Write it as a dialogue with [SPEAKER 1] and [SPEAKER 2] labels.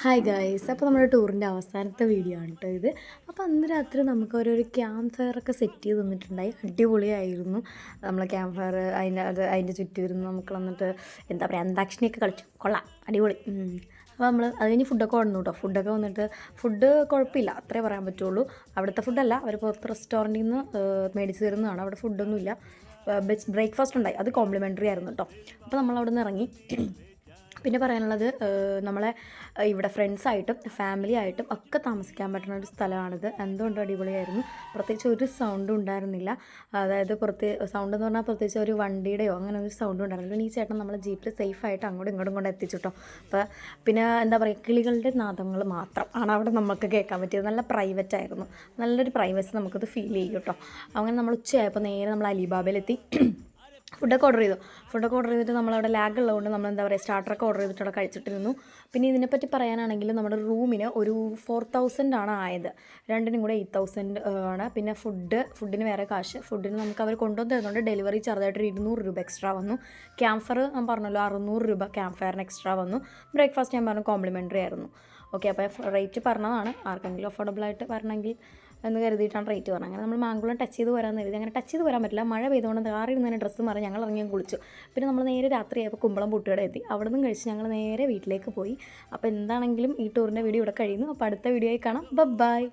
[SPEAKER 1] Hi guys, അപ്പോൾ നമ്മുടെ ടൂറിൻ്റെ അവസാനത്തെ വീഡിയോ ആണ് കേട്ടോ ഇത്. അപ്പോൾ അന്ന് രാത്രി നമുക്ക് ഓരോരോ ക്യാമ്പ് ഫയറൊക്കെ സെറ്റ് ചെയ്ത് തന്നിട്ടുണ്ടായി. അടിപൊളിയായിരുന്നു. നമ്മൾ ക്യാമ്പ് ഫയർ അതിൻ്റെ ചുറ്റും ഇരുന്ന് നമുക്ക് വന്നിട്ട് എന്താ പറയുക, അന്താക്ഷരിയൊക്കെ കളിച്ചു. കൊള്ളാം, അടിപൊളി. അപ്പോൾ നമ്മൾ അത് കഴിഞ്ഞ് ഫുഡൊക്കെ വന്നു കേട്ടോ. ഫുഡൊക്കെ വന്നിട്ട് ഫുഡ് കുഴപ്പമില്ല, അത്രേ പറയാൻ പറ്റുള്ളൂ. അവിടുത്തെ ഫുഡല്ല, അവർ പുറത്ത് റെസ്റ്റോറൻറ്റിൽ നിന്ന് മേടിച്ച് തരുന്നതാണ്. അവിടെ ഫുഡൊന്നുമില്ല. ബ്രേക്ക്ഫാസ്റ്റ് ഉണ്ടായി, അത് കോംപ്ലിമെൻ്ററി ആയിരുന്നു കേട്ടോ. അപ്പോൾ നമ്മളവിടെ നിന്ന് ഇറങ്ങി. പിന്നെ പറയാനുള്ളത്, നമ്മളെ ഇവിടെ ഫ്രണ്ട്സായിട്ടും ഫാമിലി ആയിട്ടും ഒക്കെ താമസിക്കാൻ പറ്റുന്ന ഒരു സ്ഥലമാണിത്. എന്തുകൊണ്ടും അടിപൊളിയായിരുന്നു. പ്രത്യേകിച്ച് ഒരു സൗണ്ടും ഉണ്ടായിരുന്നില്ല. അതായത് സൗണ്ട് എന്ന് പറഞ്ഞാൽ പ്രത്യേകിച്ച് ഒരു വണ്ടിയുടെയോ അങ്ങനെ ഒരു സൗണ്ടും ഉണ്ടായിരുന്നില്ല. പിന്നെ ഈ ചേട്ടൻ നമ്മളെ ജീപ്പിൽ സേഫായിട്ട് അങ്ങോട്ടും ഇങ്ങോട്ടും കൊണ്ട് എത്തിച്ചു കേട്ടോ. അപ്പോൾ പിന്നെ എന്താ പറയുക, കിളികളുടെ നാദങ്ങൾ മാത്രം ആണ് അവിടെ നമുക്ക് കേൾക്കാൻ പറ്റിയത്. നല്ല പ്രൈവറ്റ് ആയിരുന്നു. നല്ലൊരു പ്രൈവസി നമുക്കത് ഫീൽ ചെയ്യും കേട്ടോ. അങ്ങനെ നമ്മൾ ഉച്ചയായപ്പോൾ നേരെ നമ്മൾ അലിബാബയിലെത്തി. ഫുഡൊക്കെ ഓർഡർ ചെയ്തിട്ട് നമ്മളവിടെ ലാഗ് ഉള്ളതുകൊണ്ട് നമ്മൾ എന്താ പറയുക, സ്റ്റാർട്ടറൊക്കെ ഓർഡർ ചെയ്തിട്ട് അവിടെ കഴിച്ചിട്ടിരുന്നു. പിന്നെ ഇതിനെപ്പറ്റി പറയാനാണെങ്കിൽ നമ്മുടെ റൂമിന് ഒരു 4000 ആണ് ആയത്. രണ്ടിനും കൂടെ 8000 ആണ്. പിന്നെ ഫുഡിന് വേറെ കാശ്. ഫുഡിന് നമുക്ക് അവർ കൊണ്ടുവന്ന് തരുന്നുണ്ട്. ഡെലിവറി ചാർജായിട്ടൊരു 200 രൂപ എക്സ്ട്രാ വന്നു. ക്യാമ്പ് ഫയർ ഞാൻ പറഞ്ഞല്ലോ 600 രൂപ ക്യാമ്പ് ഫയറിന് എക്സ്ട്രാ വന്നു. ബ്രേക്ക്ഫാസ്റ്റ് ഞാൻ പറഞ്ഞു കോംപ്ലിമെൻ്ററി ആയിരുന്നു. ഓക്കെ, അപ്പോൾ റേറ്റ് പറഞ്ഞതാണ്. ആർക്കെങ്കിലും അഫോർഡബിളായിട്ട് വരണമെങ്കിൽ എന്ന് കരുതിയിട്ടാണ് റേറ്റ് പറഞ്ഞത്. അങ്ങനെ നമ്മൾ മാങ്കുളം ടച്ച് ചെയ്ത് വരാമെന്ന് കരുതി. അങ്ങനെ ടച്ച് ചെയ്ത് വരാൻ പറ്റില്ല, മഴ പെയ്തുകൊണ്ട് കാറിൽ നിന്ന് തന്നെ ഡ്രസ്സ് മാറി ഞങ്ങൾ ഇറങ്ങി കുളിച്ചു. പിന്നെ നമ്മൾ നേരെ രാത്രിയായപ്പോൾ കുമ്പളം പുട്ടുകട എത്തി. അവിടെ നിന്നും കഴിച്ച് ഞങ്ങൾ നേരെ വീട്ടിലേക്ക് പോയി. അപ്പോൾ എന്താണെങ്കിലും ഈ ടൂറിൻ്റെ വീഡിയോ ഇവിടെ കഴിയുന്നു. അപ്പോൾ അടുത്ത വീഡിയോയിൽ കാണാം. ബൈ.